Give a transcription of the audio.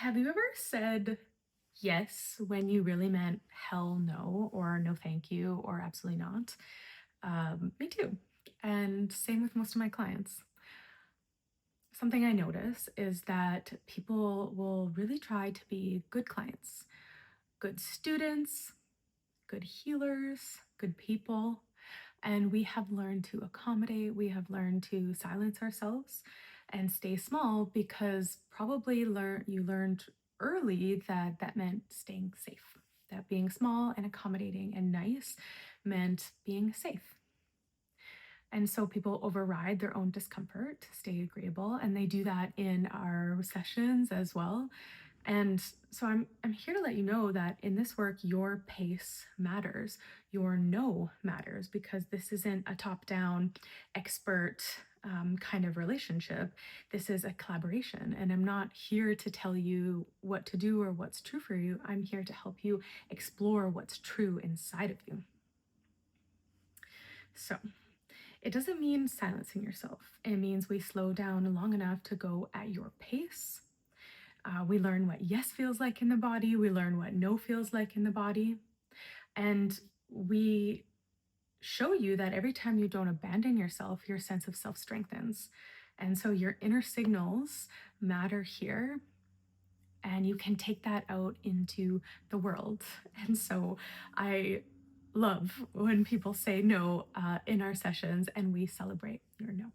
Have you ever said yes when you really meant hell no, or no thank you, or absolutely not? Me too. And same with most of my clients. Something I notice is that people will really try to be good clients, good students, good healers, good people. And we have learned to accommodate, we have learned to silence ourselves and stay small because probably you learned early that that meant staying safe, that being small and accommodating and nice meant being safe. And so people override their own discomfort to stay agreeable, and they do that in our sessions as well. And so I'm here to let you know that in this work, your pace matters, your no matters, because this isn't a top-down expert kind of relationship. This is a collaboration, and I'm not here to tell you what to do or what's true for you. I'm here to help you explore what's true inside of you. So it doesn't mean silencing yourself. It means we slow down long enough to go at your pace. We learn what yes feels like in the body. We learn what no feels like in the body. And we show you that every time you don't abandon yourself, your sense of self strengthens. And so your inner signals matter here. And you can take that out into the world. And so I love when people say no in our sessions and we celebrate your no.